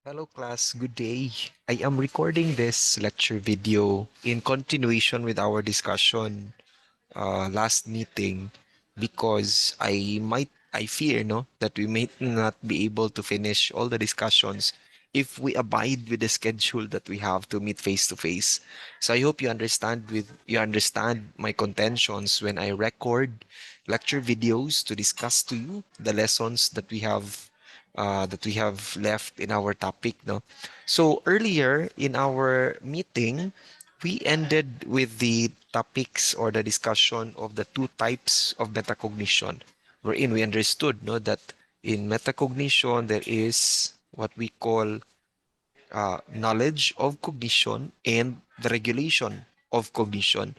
Hello class, good day. I am recording this lecture video in continuation with our discussion last meeting because I fear that we may not be able to finish all the discussions if we abide with the schedule that we have to meet face to face. So I hope you understand my contentions when I record lecture videos to discuss to you the lessons that we have left in our topic, no? So earlier in our meeting, we ended with the topics or the discussion of the two types of metacognition, wherein we understood, no, that in metacognition there is what we call knowledge of cognition and the regulation of cognition.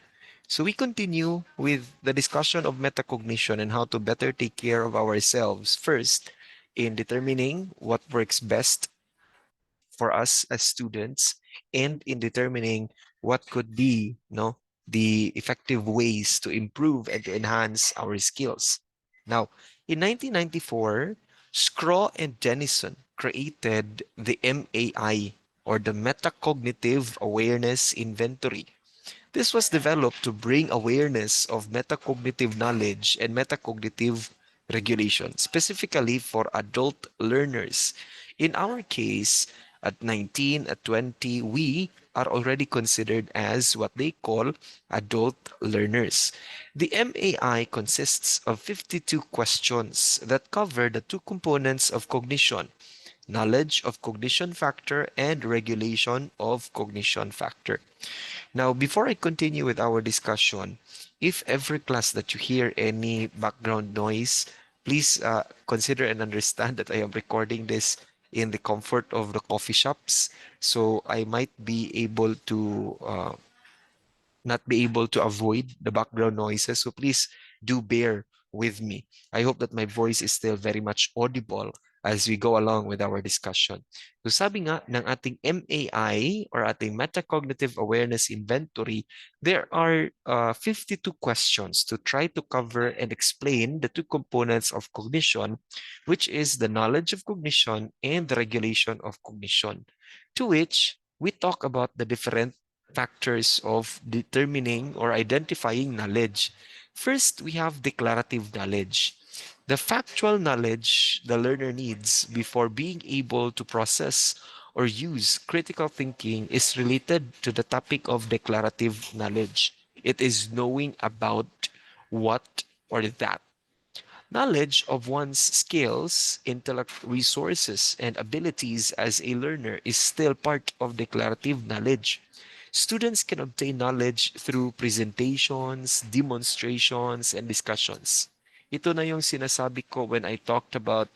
So we continue with the discussion of metacognition and how to better take care of ourselves first in determining what works best for us as students and in determining what could be the effective ways to improve and to enhance our skills. Now, in 1994, Scraw and Jennison created the MAI, or the Metacognitive Awareness Inventory. This was developed to bring awareness of metacognitive knowledge and metacognitive regulation, specifically for adult learners. In our case, at 19, at 20, we are already considered as what they call adult learners. The MAI consists of 52 questions that cover the two components of cognition: knowledge of cognition factor and regulation of cognition factor. Now, before I continue with our discussion, if every class that you hear any background noise, please consider and understand that I am recording this in the comfort of the coffee shops. So I might be able to not be able to avoid the background noises. So please do bear with me. I hope that my voice is still very much audible as we go along with our discussion. So sabi nga ng ating MAI or ating Metacognitive Awareness Inventory, there are 52 questions to try to cover and explain the two components of cognition, which is the knowledge of cognition and the regulation of cognition, to which we talk about the different factors of determining or identifying knowledge. First, we have declarative knowledge. The factual knowledge the learner needs before being able to process or use critical thinking is related to the topic of declarative knowledge. It is knowing about what or that. Knowledge of one's skills, intellect, resources, and abilities as a learner is still part of declarative knowledge. Students can obtain knowledge through presentations, demonstrations, and discussions. Ito na yung sinasabi ko when I talked about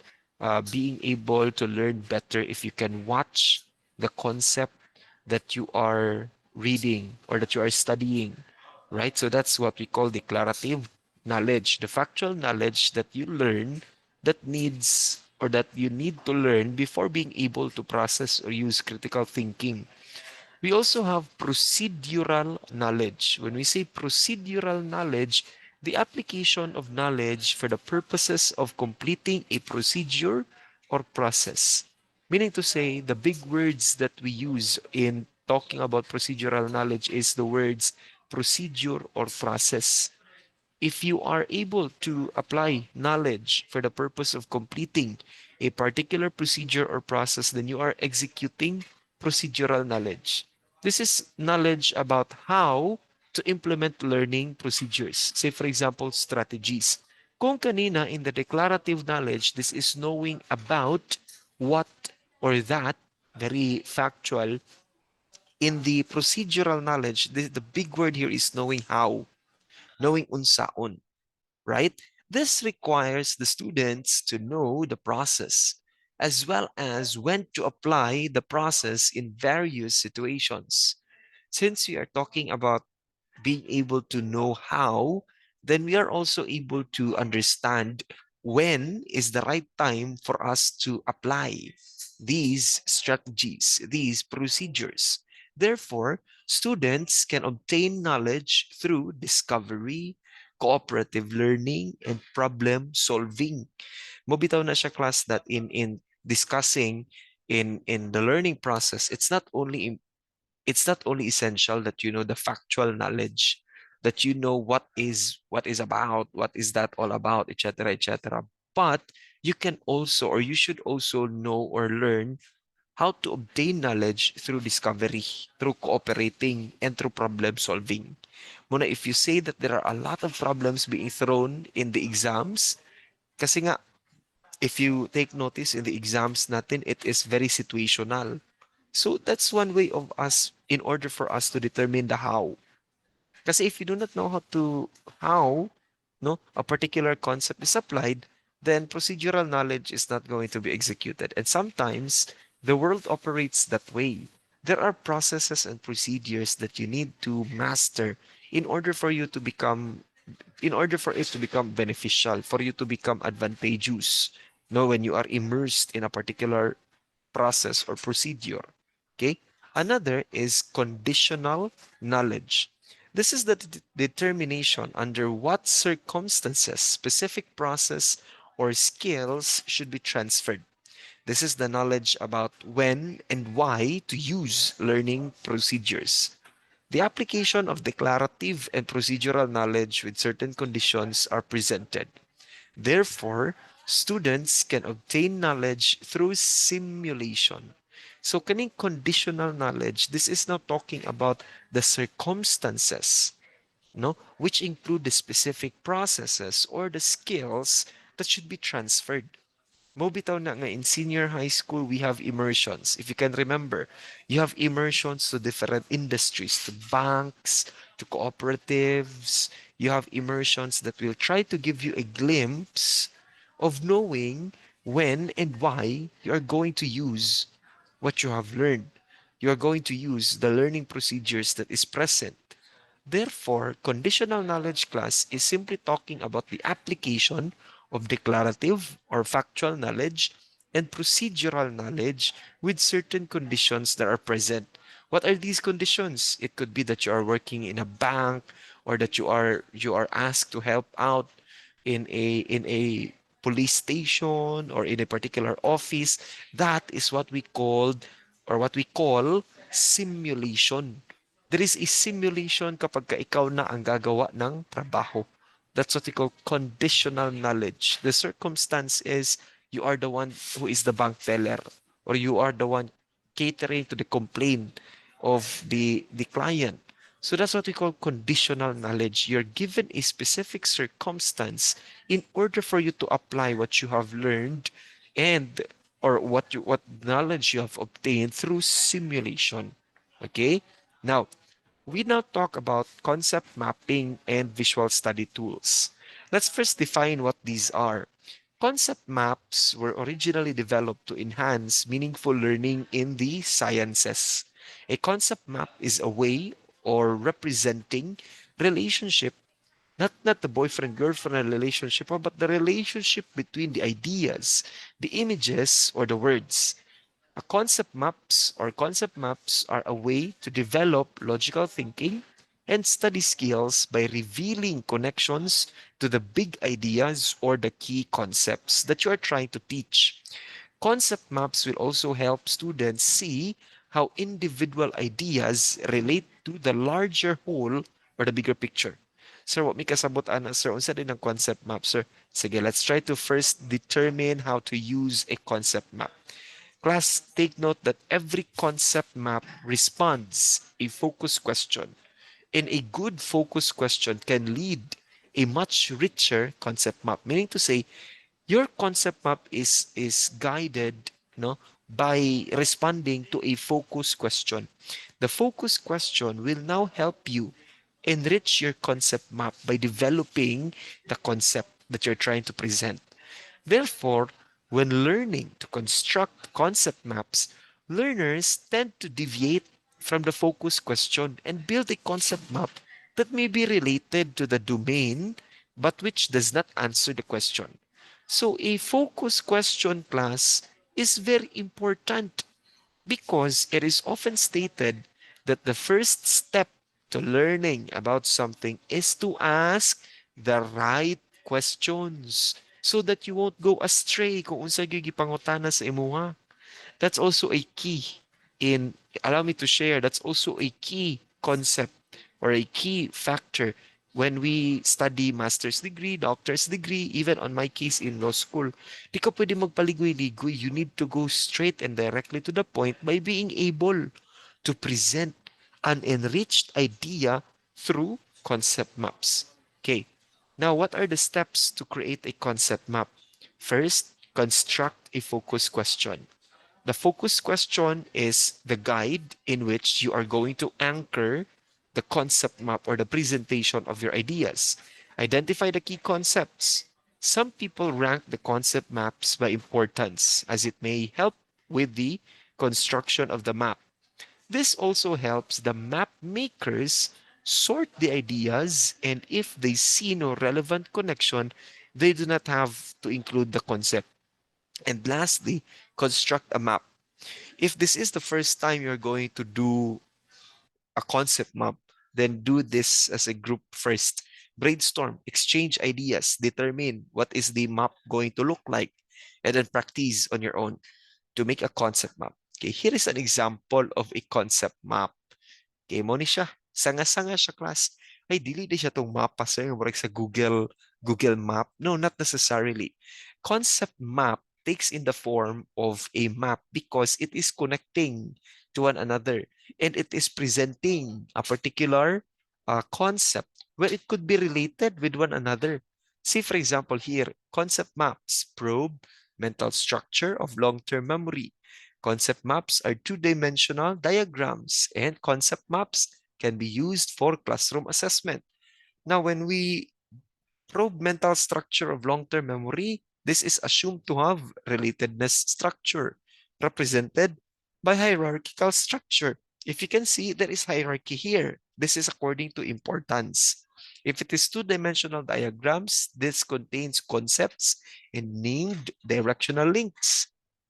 being able to learn better if you can watch the concept that you are reading or that you are studying, right? So that's what we call declarative knowledge, the factual knowledge that you learn that needs or that you need to learn before being able to process or use critical thinking. We also have procedural knowledge. When we say procedural knowledge, the application of knowledge for the purposes of completing a procedure or process. Meaning to say, the big words that we use in talking about procedural knowledge is the words procedure or process. If you are able to apply knowledge for the purpose of completing a particular procedure or process, then you are executing procedural knowledge. This is knowledge about how to implement learning procedures. Say, for example, strategies. Kung kanina in the declarative knowledge, this is knowing about what or that, very factual. In the procedural knowledge, the big word here is knowing how, knowing unsaon, right? This requires the students to know the process as well as when to apply the process in various situations. Since we are talking about being able to know how, then we are also able to understand when is the right time for us to apply these strategies, these procedures. Therefore, students can obtain knowledge through discovery, cooperative learning, and problem solving. Mobitaw na siya class that in discussing in the learning process, it's not only essential that you know the factual knowledge, that you know what is about, what is that all about, etc., etc. But you can also, or you should also know or learn how to obtain knowledge through discovery, through cooperating, and through problem solving. Muna, if you say that there are a lot of problems being thrown in the exams, kasi nga, if you take notice in the exams natin, it is very situational. So that's one way of us, in order for us to determine the how. Kasi if you do not know how, no, a particular concept is applied, then procedural knowledge is not going to be executed. And sometimes the world operates that way. There are processes and procedures that you need to master in order for you to become, in order for it to become beneficial, for you to become advantageous. No, when you are immersed in a particular process or procedure. Okay. Another is conditional knowledge. This is the determination under what circumstances specific process or skills should be transferred. This is the knowledge about when and why to use learning procedures. The application of declarative and procedural knowledge with certain conditions are presented. Therefore, students can obtain knowledge through simulation. So, kaning conditional knowledge, this is now talking about the circumstances, no, which include the specific processes or the skills that should be transferred. Mobitaw na nga in senior high school, we have immersions. If you can remember, you have immersions to different industries, to banks, to cooperatives. You have immersions that will try to give you a glimpse of knowing when and why you are going to use what you have learned. You are going to use the learning procedures that is present. Therefore, conditional knowledge class is simply talking about the application of declarative or factual knowledge and procedural knowledge with certain conditions that are present. What are these conditions? It could be that you are working in a bank, or that you are asked to help out in a police station or in a particular office. That is what we called, or what we call, simulation. There is a simulation kapag ka ikaw na ang gagawa ng trabaho. That's what we call conditional knowledge. The circumstance is you are the one who is the bank teller, or you are the one catering to the complaint of the client. So that's what we call conditional knowledge. You're given a specific circumstance in order for you to apply what you have learned, and or what knowledge you have obtained through simulation. Okay? Now, we now talk about concept mapping and visual study tools. Let's first define what these are. Concept maps were originally developed to enhance meaningful learning in the sciences. A concept map is a way or representing relationship, not the boyfriend girlfriend relationship, but the relationship between the ideas, the images, or the words. A concept maps are a way to develop logical thinking and study skills by revealing connections to the big ideas or the key concepts that you are trying to teach. Concept maps will also help students see how individual ideas relate to the larger whole or the bigger picture. Sir, what mi kasabot ana, sir? Unsa din ang concept map, sir? Sige, let's try to first determine how to use a concept map. Class, take note that every concept map responds a focus question, and a good focus question can lead a much richer concept map. Meaning to say, your concept map is guided, no, by responding to a focus question. The focus question will now help you enrich your concept map by developing the concept that you're trying to present. Therefore, when learning to construct concept maps, learners tend to deviate from the focus question and build a concept map that may be related to the domain but which does not answer the question. So a focus question class is very important because it is often stated that the first step to learning about something is to ask the right questions so that you won't go astray kung unsa gyud gipangutana sa imuha. That's also a key in, allow me to share, that's also a key concept or a key factor when we study master's degree, doctor's degree, even on my case in law school. Di ka pwede magpaligoy-ligoy. You need to go straight and directly to the point by being able to present an enriched idea through concept maps. Okay, now what are the steps to create a concept map? First, construct a focus question. The focus question is the guide in which you are going to anchor the concept map or the presentation of your ideas. Identify the key concepts. Some people rank the concept maps by importance as it may help with the construction of the map. This also helps the map makers sort the ideas, and if they see no relevant connection, they do not have to include the concept. And lastly, construct a map. If this is the first time you're going to do a concept map, then do this as a group first. Brainstorm, exchange ideas, determine what is the map going to look like, and then practice on your own to make a concept map. Okay, here is an example of a concept map. Okay, mo ni siya. Sanga-sanga siya, class. Ay, dili di siya tong mapa, sir. Murag sa Google Map. No, not necessarily. Concept map takes in the form of a map because it is connecting to one another and it is presenting a particular concept where it could be related with one another. See, for example, here, concept maps probe mental structure of long-term memory. Concept maps are two-dimensional diagrams, and concept maps can be used for classroom assessment. Now, when we probe mental structure of long-term memory, this is assumed to have relatedness structure, represented by hierarchical structure. If you can see, there is hierarchy here. This is according to importance. If it is two-dimensional diagrams, this contains concepts and named directional links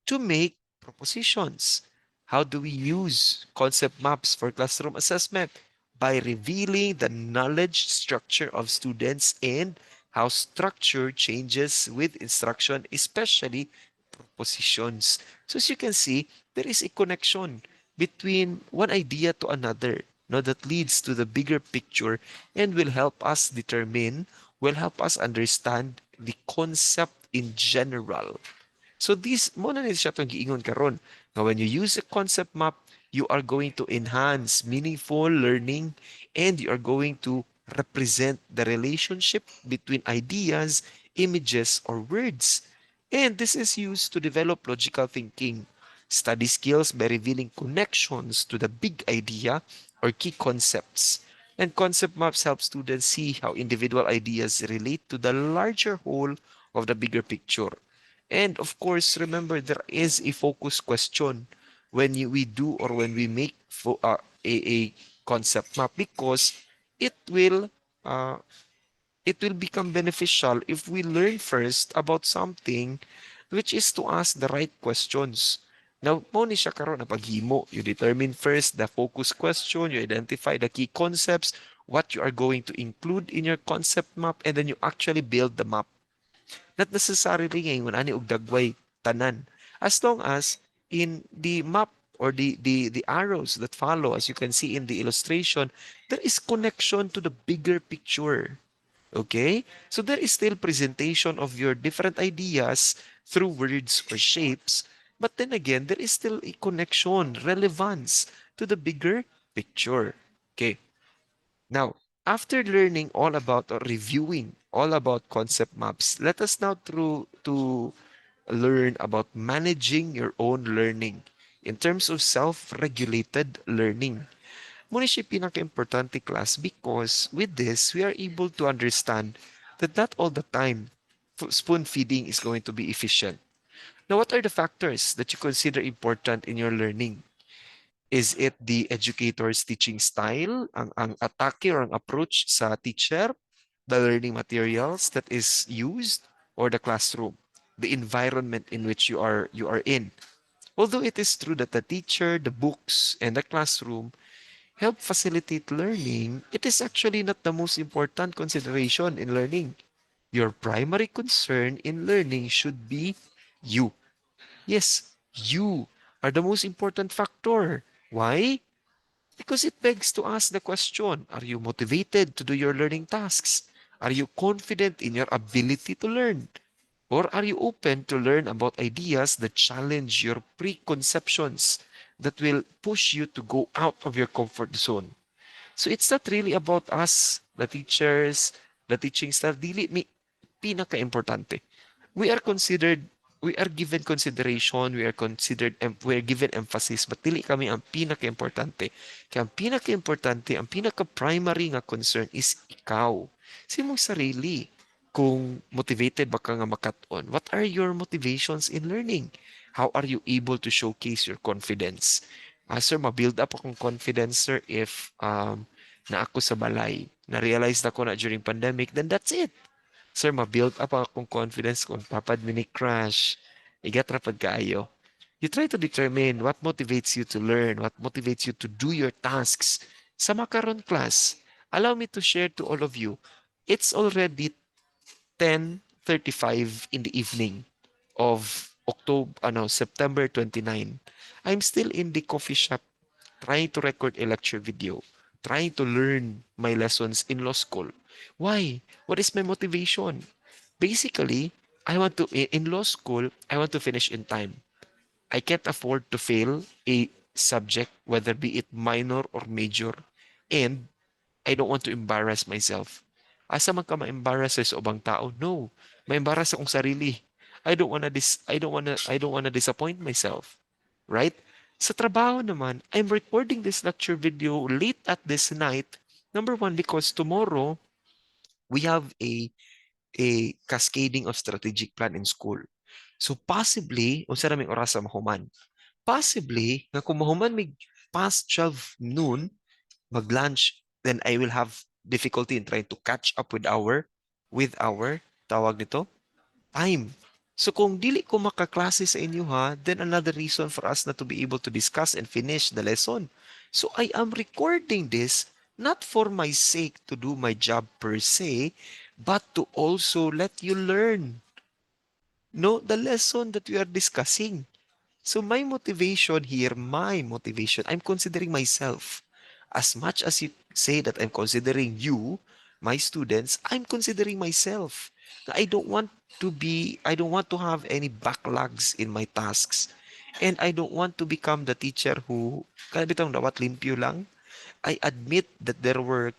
to make propositions. How do we use concept maps for classroom assessment? By revealing the knowledge structure of students and how structure changes with instruction, especially propositions. So as you can see, there is a connection between one idea to another, no, that leads to the bigger picture and will help us understand the concept in general. So this mo na ni siya itong giingon karon. Now when you use a concept map, you are going to enhance meaningful learning and you are going to represent the relationship between ideas, images, or words. And this is used to develop logical thinking, study skills by revealing connections to the big idea or key concepts. And concept maps help students see how individual ideas relate to the larger whole of the bigger picture. And of course, remember there is a focus question when we do or when we make a concept map because it will uh, it will become beneficial if we learn first about something, which is to ask the right questions. Now, mo ni siya karon na paghimo. You determine first the focus question, you identify the key concepts, what you are going to include in your concept map, and then you actually build the map. Not necessarily ngayon ani og dagway tanan. As long as in the map or the arrows that follow, as you can see in the illustration, there is connection to the bigger picture. Okay? So there is still presentation of your different ideas through words or shapes, but then again, there is still a connection, relevance to the bigger picture. Okay. Now, after learning all about or reviewing all about concept maps, let us now through to learn about managing your own learning in terms of self-regulated learning. Muna siya pinaka-importante class because with this, we are able to understand that not all the time spoon feeding is going to be efficient. Now, what are the factors that you consider important in your learning? Is it the educator's teaching style, ang atake or ang approach sa teacher, the learning materials that is used, or the classroom, the environment in which you are in? Although it is true that the teacher, the books, and the classroom help facilitate learning, it is actually not the most important consideration in learning. Your primary concern in learning should be you. Yes, You are the most important factor. Why? Because it begs to ask the question, are you motivated to do your learning tasks? Are you confident in your ability to learn? Or are you open to learn about ideas that challenge your preconceptions, that will push you to go out of your comfort zone? So it's not really about us, the teachers, the teaching staff, dili mi pinaka-importante. We are considered, we are given consideration, we are given emphasis, but dili kami ang pinaka-importante. Kaya ang pinaka-importante, ang pinaka-primary nga concern is ikaw. Si mong sarili. Kung motivated ba ka nga makat-on, what are your motivations in learning? How are you able to showcase your confidence? Sir, ma-build up akong confidence, sir, if na ako sa balay. Na-realize na ko na during pandemic, then that's it. Sir, ma-build up akong confidence kung papad mini crash. Igat rapad kaayo. You try to determine what motivates you to learn, what motivates you to do your tasks. Sa makaron class, allow me to share to all of you. It's already 10:35 in the evening of September 29. I'm still in the coffee shop trying to record a lecture video, trying to learn my lessons in law school. Why? What is my motivation? Basically, in law school, I want to finish in time. I can't afford to fail a subject, whether be it minor or major, and I don't want to embarrass myself. Asa man ka ma-embarrass sa ubang tao? No. Ma-embarrass akong sarili. I don't wanna disappoint myself. Right? Sa trabaho naman, I'm recording this lecture video late at this night. Number one, because tomorrow we have a cascading of strategic plan in school. So possibly, unsa raming oras sa mahuman? Possibly, nga kung mahuman mig past 12 noon, mag-lunch, then I will have difficulty in trying to catch up with our tawag nito, time. So kung dili ko makaklase sa inyo ha, then another reason for us not to be able to discuss and finish the lesson. So I am recording this not for my sake to do my job per se, but to also let you learn, no, the lesson that we are discussing. So my motivation, I'm considering myself. As much as you say that I'm considering you, my students, I'm considering myself. I don't want to have any backlogs in my tasks. And I don't want to become the teacher who, kaya bitang dawat limpyo lang. I admit that there were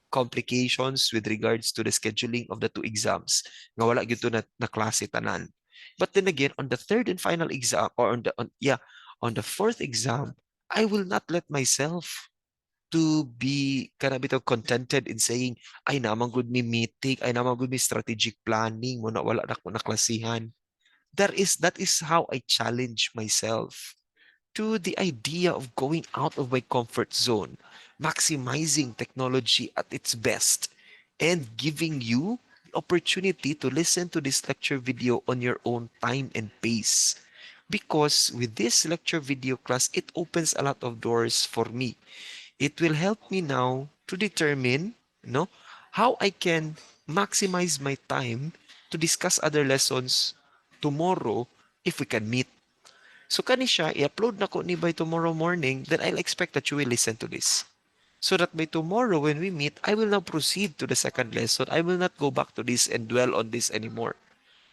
complications with regards to the scheduling of the two exams. Nga wala gyud to na klase tanan. But then again, on the third and final exam, or on the fourth exam, I will not let myself to be kana bitaw contented in saying, ay naman good me meeting, ay naman good me strategic planning, mo na wala na ko na klasihan. That is how I challenge myself to the idea of going out of my comfort zone, maximizing technology at its best, and giving you the opportunity to listen to this lecture video on your own time and pace. Because with this lecture video class, it opens a lot of doors for me. It will help me now to determine, no, how I can maximize my time to discuss other lessons tomorrow if we can meet. So kani siya, i-upload na ko ni by tomorrow morning, then I'll expect that you will listen to this. So that by tomorrow when we meet, I will now proceed to the second lesson. I will not go back to this and dwell on this anymore.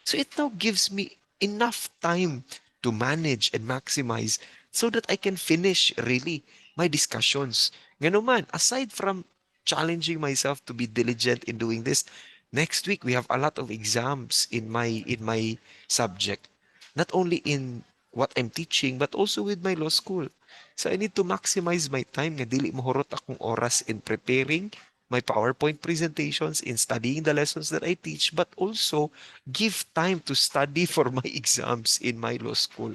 So it now gives me enough time to manage and maximize so that I can finish really my discussions. Ganun man, aside from challenging myself to be diligent in doing this, next week we have a lot of exams in my subject. Not only in what I'm teaching, but also with my law school. So I need to maximize my time nga dili mohurot akong oras in preparing my PowerPoint presentations, in studying the lessons that I teach, but also give time to study for my exams in my law school.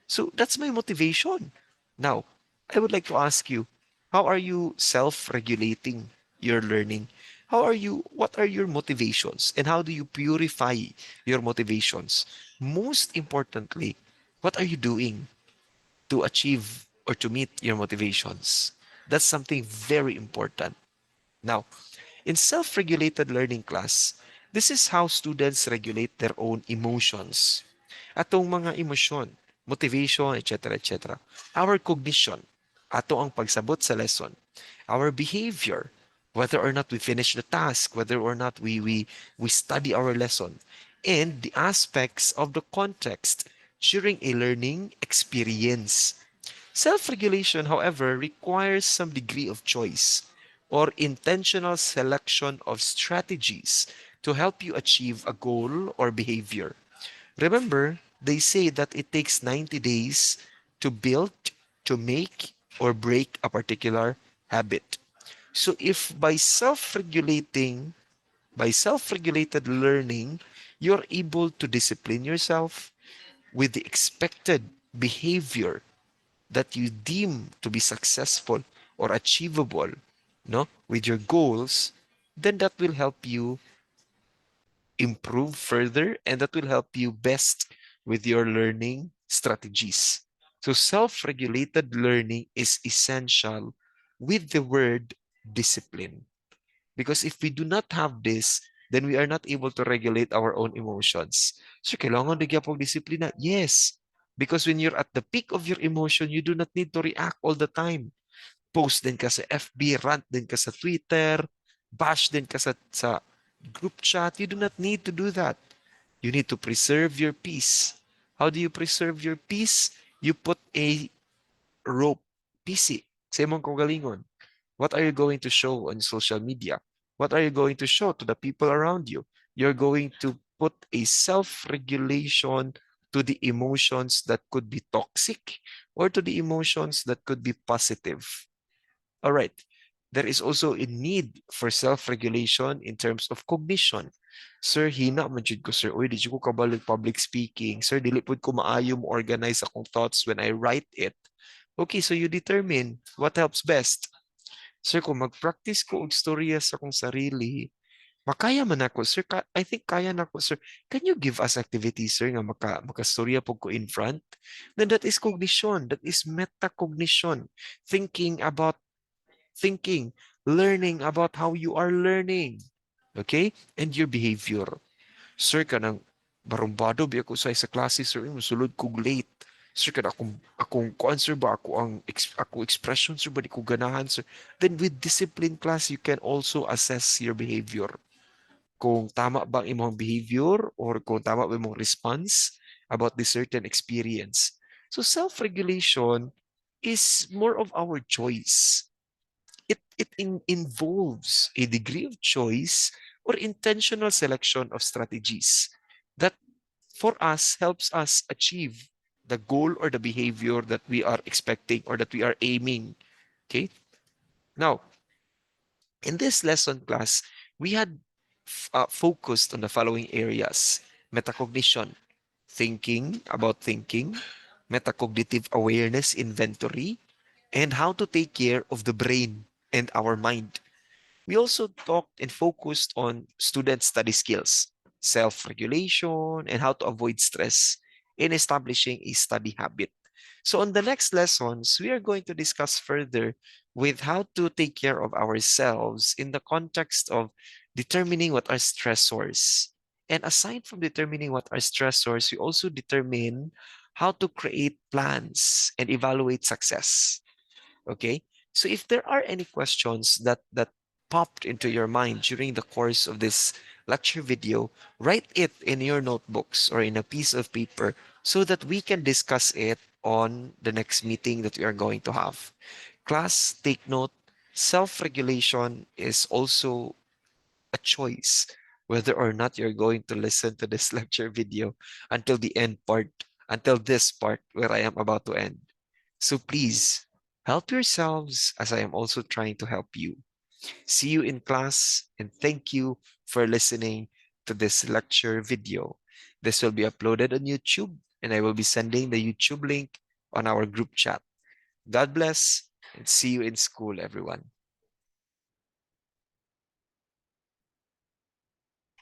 So that's my motivation. Now, I would like to ask you, how are you self-regulating your learning? What are your motivations and how do you purify your motivations? Most importantly, what are you doing to achieve or to meet your motivations? That's something very important. Now, in self-regulated learning class, this is how students regulate their own emotions. Atong mga emosyon, motivation, etc., etc. Our cognition, ato ang pagsabot sa lesson. Our behavior, whether or not we finish the task, whether or not we study our lesson, and the aspects of the context during a learning experience. Self-regulation, however, requires some degree of choice or intentional selection of strategies to help you achieve a goal or behavior. Remember, they say that it takes 90 days to build, to make, or break a particular habit. So if by self-regulated learning, you're able to discipline yourself with the expected behavior that you deem to be successful or achievable, no, with your goals, then that will help you improve further and that will help you best with your learning strategies. So self-regulated learning is essential with the word discipline. Because if we do not have this, then we are not able to regulate our own emotions. So kailangan na gyapon disiplina? Yes. Because when you're at the peak of your emotion, you do not need to react all the time. Post din ka sa FB, rant din ka sa Twitter, bash din ka sa group chat. You do not need to do that. You need to preserve your peace. How do you preserve your peace? You put a rope, PC, sa imong kaugalingon. What are you going to show on social media? What are you going to show to the people around you? You're going to put a self-regulation to the emotions that could be toxic or to the emotions that could be positive. All right. There is also a need for self-regulation in terms of cognition. Sir, hina man jud ko, sir. Uy, di jud ko kabalo public speaking. Sir, dili pud ko maayo mo organize akong thoughts when I write it. Okay, so you determine what helps best. Sir, kung mag-practice ko og storya sa akong sarili, makaya man ako, sir. I think kaya na ako, sir. Can you give us activities, sir, nga makastorya po ko in front? Then that is cognition. That is metacognition. Thinking, learning about how you are learning. Okay? And your behavior. Sir, kanang barumbado bi ako sa klase, sir, musulod kog late. Sir, kada akong kuan, sir, ba ako ako expression, sir, ba di ko ganahan, sir. Then with discipline class, you can also assess your behavior. Kung tama ba ang imong behavior or kung tama ba imong response about this certain experience. So self-regulation is more of our choice. It involves a degree of choice or intentional selection of strategies that for us helps us achieve the goal or the behavior that we are expecting or that we are aiming. Okay. Now, in this lesson class, we had focused on the following areas: metacognition, thinking about thinking, metacognitive awareness inventory, and how to take care of the brain and our mind. We also talked and focused on student study skills, self-regulation, and how to avoid stress in establishing a study habit. So on the next lessons, we are going to discuss further with how to take care of ourselves in the context of determining what are stressors. And aside from determining what are stressors, we also determine how to create plans and evaluate success. Okay, so if there are any questions that popped into your mind during the course of this lecture video, write it in your notebooks or in a piece of paper so that we can discuss it on the next meeting that we are going to have. Class, take note, self-regulation is also a choice whether or not you're going to listen to this lecture video until the end part, until this part where I am about to end. So please help yourselves as I am also trying to help you. See you in class and thank you for listening to this lecture video. This will be uploaded on YouTube and I will be sending the YouTube link on our group chat. God bless and see you in school, everyone.